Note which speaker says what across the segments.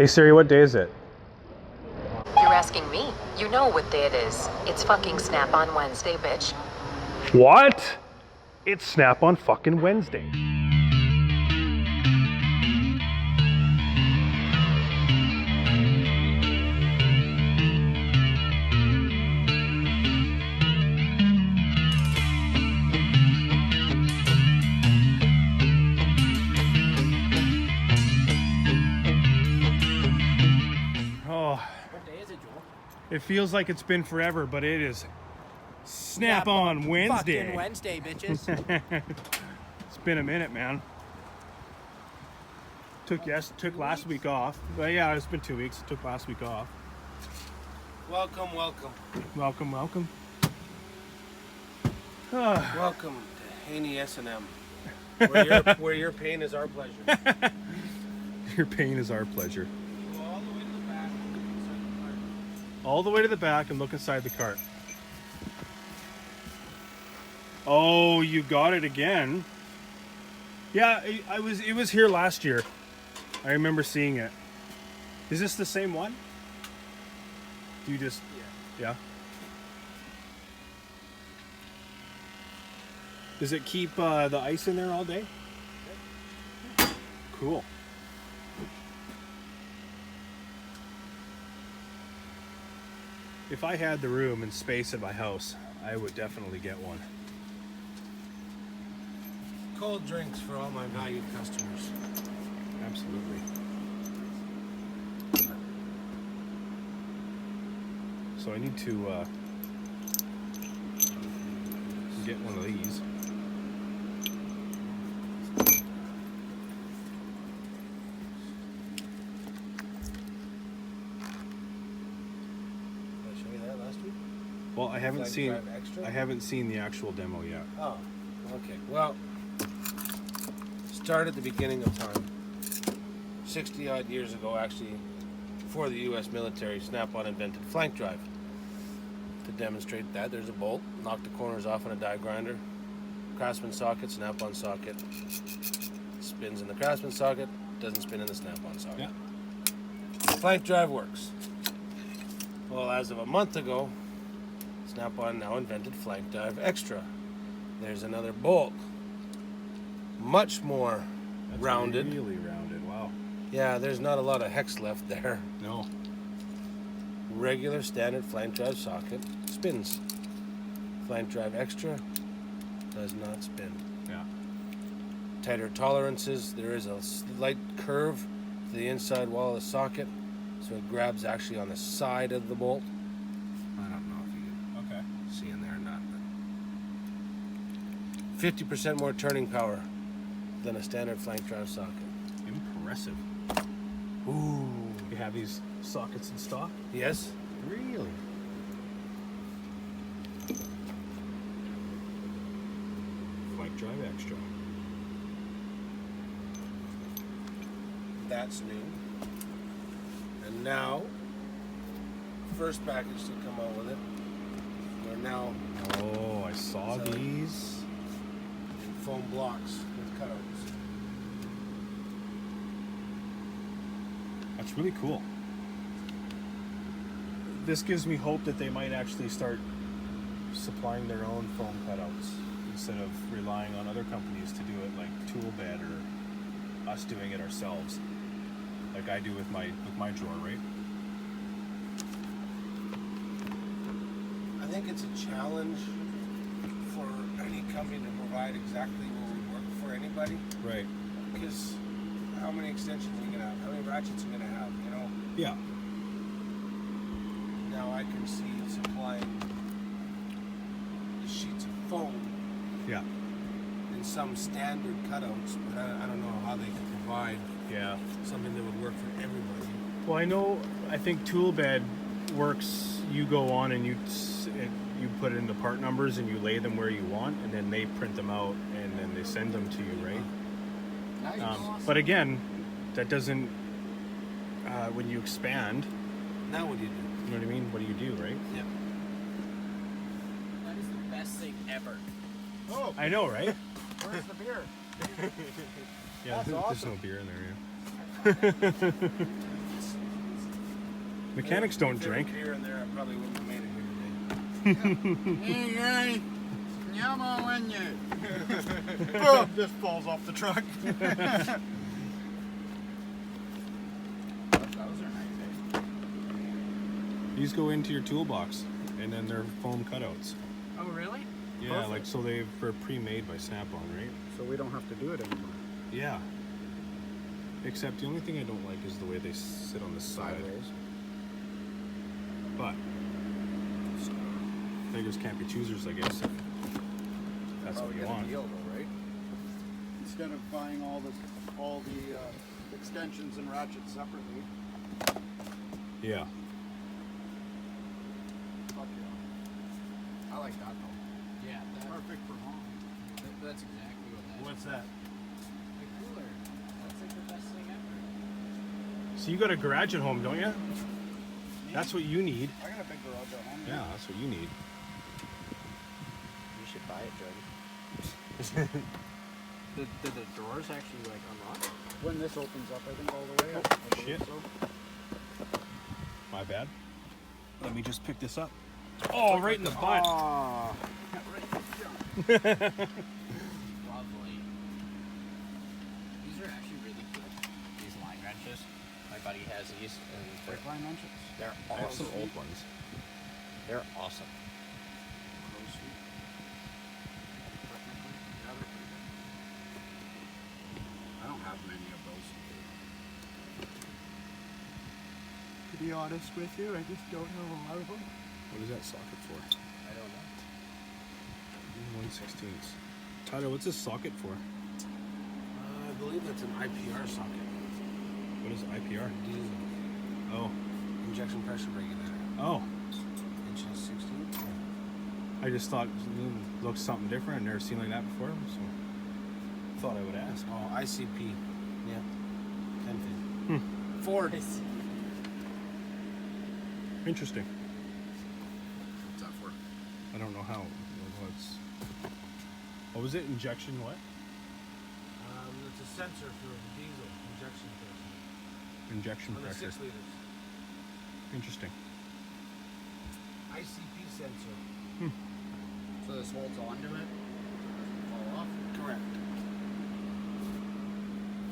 Speaker 1: Hey Siri, what day is it?
Speaker 2: You're asking me? You know what day it is. It's fucking Snap-on Wednesday, bitch.
Speaker 1: What? It's Snap on fucking Wednesday.
Speaker 3: What day is it, Joel?
Speaker 1: It feels like it's been forever, but it is Snap on Wednesday.
Speaker 3: Fucking Wednesday, bitches.
Speaker 1: It's been a minute, man. Took last week off. But yeah, it's been 2 weeks. Took last week off.
Speaker 4: Welcome, welcome.
Speaker 1: Welcome, welcome.
Speaker 4: Welcome to Haney S&M, where your pain is our pleasure.
Speaker 1: Your pain is our pleasure.
Speaker 4: Go all the way to the back and look inside the car.
Speaker 1: All the way to the back and look inside the cart. Oh, you got it again. Yeah, it was here last year. I remember seeing it. Is this the same one? Do you just yeah. Does it keep the ice in there all day? Cool. If I had the room and space in my house, I would definitely get one.
Speaker 4: Cold drinks for all my valued customers.
Speaker 1: Absolutely. So I need to get one of these.
Speaker 4: Did I show you that last week?
Speaker 1: Well, I haven't
Speaker 4: Flag
Speaker 1: seen
Speaker 4: Drive Extra?
Speaker 1: I haven't seen the actual demo yet.
Speaker 4: Oh, okay. Well, start at the beginning of time. 60 odd years ago, actually, before the U.S. military, Snap-on invented flank drive. To demonstrate that, there's a bolt, knock the corners off on a die grinder, Craftsman socket, Snap-on socket. Spins in the Craftsman socket, doesn't spin in the Snap-on socket.
Speaker 1: Yeah.
Speaker 4: Flank drive works. Well, as of a month ago, Snap-on now invented Flank Drive Extra. There's another bolt, much more
Speaker 1: That's
Speaker 4: rounded.
Speaker 1: Really rounded. Wow.
Speaker 4: Yeah, there's not a lot of hex left there.
Speaker 1: No.
Speaker 4: Regular standard Flank Drive socket spins. Flank Drive Extra does not spin.
Speaker 1: Yeah.
Speaker 4: Tighter tolerances. There is a slight curve to the inside wall of the socket, so it grabs actually on the side of the bolt. I don't know if you can
Speaker 1: Okay.
Speaker 4: see in there or not, but 50% more turning power than a standard Flank Drive socket.
Speaker 1: Impressive.
Speaker 4: Ooh.
Speaker 1: You have these sockets in stock?
Speaker 4: Yes?
Speaker 1: Really? Flank Drive Extra.
Speaker 4: That's new. And now, first package to come out with it, we're now
Speaker 1: Oh, I saw
Speaker 4: So-
Speaker 1: these.
Speaker 4: in foam blocks with cutouts.
Speaker 1: That's really cool. This gives me hope that they might actually start supplying their own foam cutouts instead of relying on other companies to do it, like Toolbed or us doing it ourselves, like I do with my drawer, right?
Speaker 4: I think it's a challenge for any company to provide exactly what would work for anybody,
Speaker 1: Right.
Speaker 4: because how many extensions are you gonna have? How many ratchets are you gonna have? You know.
Speaker 1: Yeah.
Speaker 4: Now I can see supplying the sheets of foam
Speaker 1: Yeah.
Speaker 4: and some standard cutouts, but I don't know how they can provide
Speaker 1: Yeah.
Speaker 4: something that would work for everybody.
Speaker 1: Well, I think Toolbed works. You go on and you put in the part numbers and you lay them where you want, and then they print them out and then they send them to you, right?
Speaker 3: Nice.
Speaker 1: But again, that doesn't. When you expand,
Speaker 4: Now what do you do?
Speaker 1: you know what I mean? What do you do, right?
Speaker 4: Yeah.
Speaker 3: That is the best thing ever.
Speaker 4: Oh,
Speaker 1: I know, right?
Speaker 4: where's the beer?
Speaker 1: Yeah,
Speaker 4: That's
Speaker 1: there's
Speaker 4: awesome.
Speaker 1: no beer in there. Yeah. Mechanics don't drink.
Speaker 4: Here and there, I probably wouldn't have made it here today.
Speaker 5: Hey guys, Nyama when you boom, just falls off the truck. Those are nice, eh?
Speaker 1: These go into your toolbox, and then they're foam cutouts.
Speaker 3: Oh, really?
Speaker 1: Yeah,
Speaker 5: Perfect.
Speaker 1: like so they're pre-made by Snap-on, right?
Speaker 5: So we don't have to do it anymore.
Speaker 1: Yeah. Except the only thing I don't like is the way they sit on the side.
Speaker 5: Sideways.
Speaker 1: But beggars can't be choosers, I guess. If that's what you want.
Speaker 5: Deal, though, right? Instead of buying all the extensions and ratchets separately.
Speaker 1: Yeah.
Speaker 5: Fuck yeah. I like that though.
Speaker 3: Yeah,
Speaker 5: Perfect for home.
Speaker 3: that's exactly what that is.
Speaker 4: What's that?
Speaker 3: The cooler. That's like the best thing ever.
Speaker 1: So you got a garage at home, don't you? That's what you need.
Speaker 5: I got a big garage at home.
Speaker 1: Yeah, that's what you need.
Speaker 3: You should buy it, Jordan. Did the doors actually like unlock?
Speaker 5: When this opens up, I think all the way. I believe
Speaker 1: shit.
Speaker 5: So.
Speaker 1: My bad. Let me just pick this up. Oh, right in the butt.
Speaker 5: Ah.
Speaker 3: Lovely. These are actually really good. These line wrenches. My buddy has these, and
Speaker 5: Brake line wrenches.
Speaker 3: they're
Speaker 1: I have some
Speaker 3: awesome.
Speaker 1: old ones.
Speaker 3: They're awesome.
Speaker 5: I don't have many of those. To be honest with you, I just don't have a lot of them.
Speaker 1: What is that socket for?
Speaker 3: I don't know.
Speaker 1: 1/16. Tyler, what's this socket for?
Speaker 4: I believe that's an IPR socket.
Speaker 1: What is IPR?
Speaker 4: Diesel.
Speaker 1: Oh.
Speaker 4: Injection pressure regulator.
Speaker 1: Oh.
Speaker 4: Inches 16.
Speaker 1: I just thought it looked something different. I've never seen like that before, so thought I would ask.
Speaker 4: Oh, ICP. Yeah. 10 feet.
Speaker 5: Ford.
Speaker 1: Interesting.
Speaker 5: What's that for?
Speaker 1: I don't know how. What's what was it? Injection what?
Speaker 4: It's a sensor for diesel injection pressure.
Speaker 1: Injection
Speaker 4: On the
Speaker 1: pressure.
Speaker 4: 6 liters.
Speaker 1: Interesting.
Speaker 4: ICP sensor.
Speaker 5: So this holds onto it. Doesn't fall off.
Speaker 4: Correct.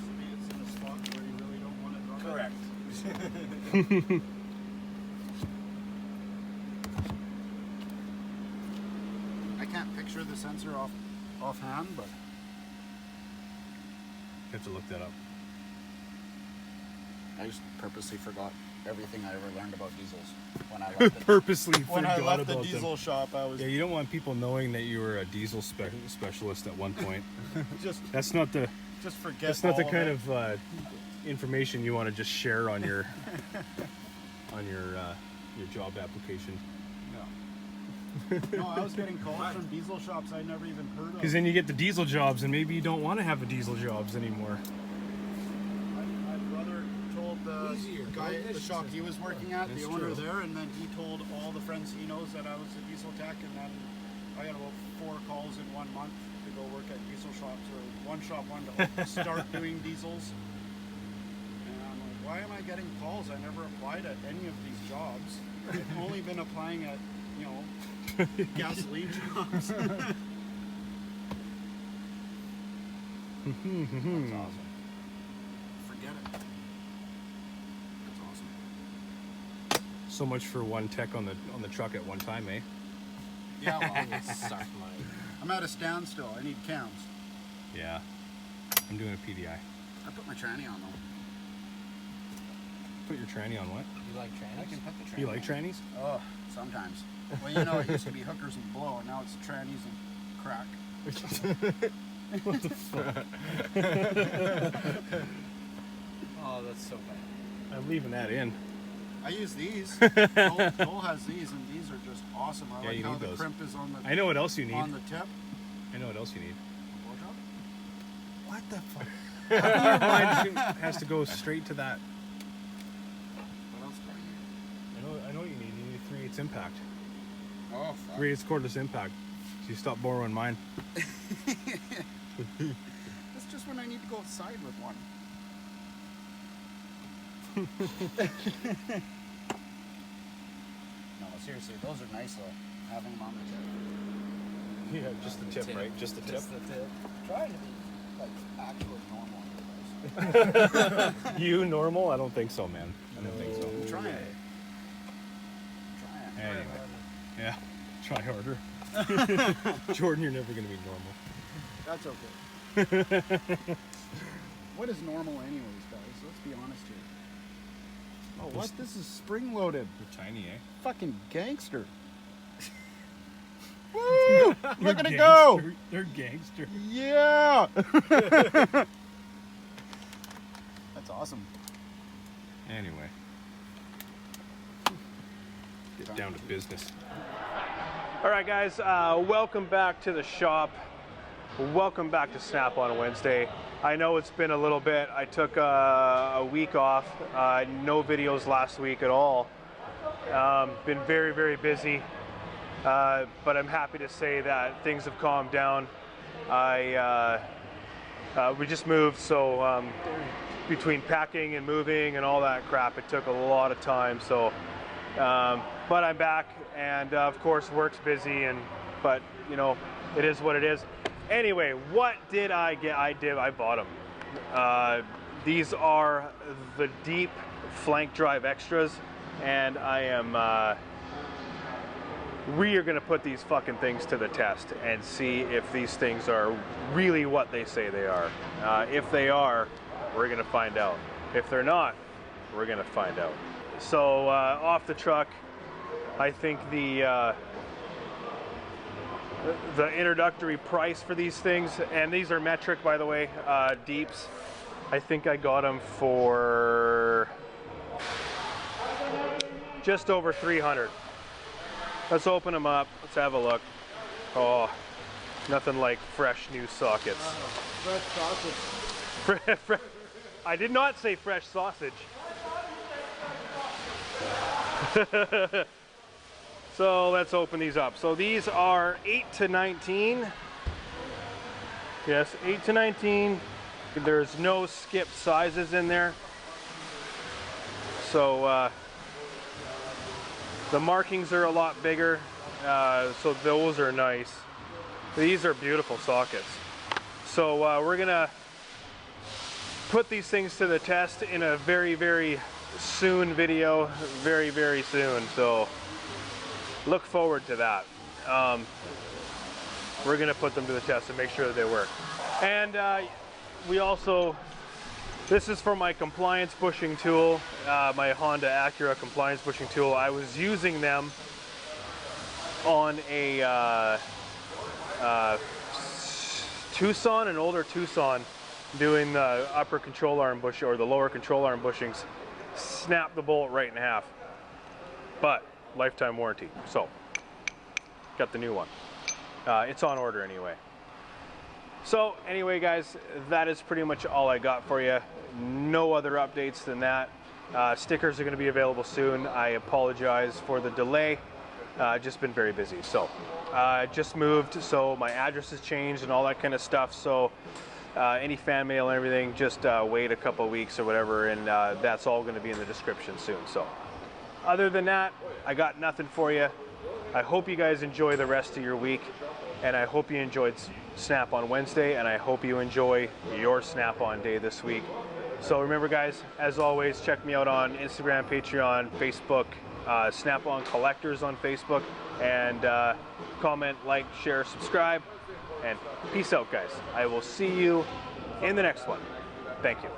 Speaker 5: So it's in a spot where you really don't want it rubber.
Speaker 4: Correct.
Speaker 5: I can't picture the sensor offhand, but
Speaker 1: You have to look that up.
Speaker 5: I just purposely forgot everything I ever learned about diesels when I left
Speaker 1: Purposely
Speaker 5: when I
Speaker 1: forgot
Speaker 5: left the
Speaker 1: about
Speaker 5: diesel
Speaker 1: them.
Speaker 5: shop. I was
Speaker 1: Yeah, you don't want people knowing that you were a diesel specialist at one point.
Speaker 5: just forget.
Speaker 1: That's not the
Speaker 5: all
Speaker 1: kind
Speaker 5: it.
Speaker 1: of information you want to just share on your on your job application.
Speaker 5: No, I was getting calls from diesel shops I never even heard of.
Speaker 1: Because then you get the diesel jobs, and maybe you don't want to have the diesel jobs anymore.
Speaker 5: My brother told the
Speaker 4: Easier.
Speaker 5: guy at the
Speaker 4: Ignition
Speaker 5: shop he
Speaker 4: system.
Speaker 5: was working at,
Speaker 1: That's
Speaker 5: the owner
Speaker 1: true.
Speaker 5: there, and then he told all the friends he knows that I was a diesel tech, and then I got about 4 calls in 1 month to go work at diesel shops, or one shop wanted to start doing diesels. And I'm like, why am I getting calls? I never applied at any of these jobs. I've only been applying at, gasoline jobs. That's awesome. Forget it. That's awesome.
Speaker 1: So much for one tech on the truck at one time, eh?
Speaker 5: Yeah, well,
Speaker 3: Suck my.
Speaker 5: I'm at a standstill. I need cams.
Speaker 1: Yeah. I'm doing a PDI.
Speaker 5: I put my tranny on though.
Speaker 1: Put your tranny on what?
Speaker 3: You like
Speaker 5: I
Speaker 3: trannies?
Speaker 5: can put the tranny.
Speaker 1: You like trannies?
Speaker 5: Oh, sometimes. Well, it used to be hookers and blow, and now it's trannies and crack.
Speaker 1: What the fuck?
Speaker 3: Oh, that's so bad.
Speaker 1: I'm leaving that in.
Speaker 5: I use these. Joel has these, and these are just awesome. I
Speaker 1: Yeah,
Speaker 5: like
Speaker 1: you
Speaker 5: how
Speaker 1: need
Speaker 5: the
Speaker 1: those.
Speaker 5: crimp is on the
Speaker 1: I know what else you need.
Speaker 5: on the tip.
Speaker 1: I know what else you need.
Speaker 5: Blowjob?
Speaker 1: What the fuck? Your mind has to go straight to that.
Speaker 5: What else do I need?
Speaker 1: I know what you need. You need a 3/8 impact.
Speaker 5: Oh, fuck.
Speaker 1: 3/8 cordless impact. So you stop borrowing mine.
Speaker 5: That's just when I need to go outside with one. seriously, those are nice though. Having them on the tip.
Speaker 1: Yeah, just the tip, right? Just the tip.
Speaker 3: Just the tip.
Speaker 5: Trying to be like actually normal.
Speaker 1: You normal? I don't think so, man. I don't think so.
Speaker 5: I'm trying.
Speaker 1: Anyway, yeah, try harder. Jordan, you're never gonna be normal.
Speaker 5: That's okay. What is normal anyways, guys? Let's be honest here. Oh, what? This is spring loaded.
Speaker 1: You're tiny, eh?
Speaker 5: Fucking gangster. Woo! Look at it go!
Speaker 1: They're gangster.
Speaker 5: Yeah! That's awesome.
Speaker 1: Anyway, get down to business. All right, guys, welcome back to the shop. Welcome back to Snap on Wednesday. I know it's been a little bit. I took a week off. No videos last week at all. Been very, very busy. But I'm happy to say that things have calmed down. We just moved, so between packing and moving and all that crap, it took a lot of time. So, but I'm back, and of course, work's busy, but you know, it is what it is. Anyway, what did I get? I bought them. These are the Deep Flank Drive Extras, and I am. We are going to put these fucking things to the test and see if these things are really what they say they are. If they are, we're going to find out. If they're not, we're going to find out. So off the truck, I think the introductory price for these things, and these are metric, by the way, Deeps. I think I got them for just over 300. Let's open them up. Let's have a look. Oh, nothing like fresh new sockets.
Speaker 5: Fresh sausage.
Speaker 1: I did not say fresh sausage. So let's open these up. So these are 8 to 19. Yes, 8 to 19. There's no skip sizes in there. So the markings are a lot bigger, so those are nice. These are beautiful sockets. So we're gonna put these things to the test in a very, very soon video, very, very soon. So look forward to that. We're gonna put them to the test and make sure that they work. And we also, this is for my compliance bushing tool, my Honda Acura compliance bushing tool. I was using them on a Tucson, an older Tucson, doing the upper control arm bush or the lower control arm bushings. Snapped the bolt right in half, but lifetime warranty. So got the new one. It's on order anyway. So anyway, guys, that is pretty much all I got for you. No other updates than that. Stickers are going to be available soon. I apologize for the delay. Just been very busy. So just moved, so my address has changed and all that kind of stuff. So any fan mail and everything, just wait a couple of weeks or whatever, and that's all going to be in the description soon. So other than that, I got nothing for you. I hope you guys enjoy the rest of your week, and I hope you enjoyed Snap on Wednesday, and I hope you enjoy your Snap on day this week. So remember, guys, as always, check me out on Instagram, Patreon, Facebook, Snap on Collectors on Facebook, and comment, like, share, subscribe, and peace out, guys. I will see you in the next one. Thank you.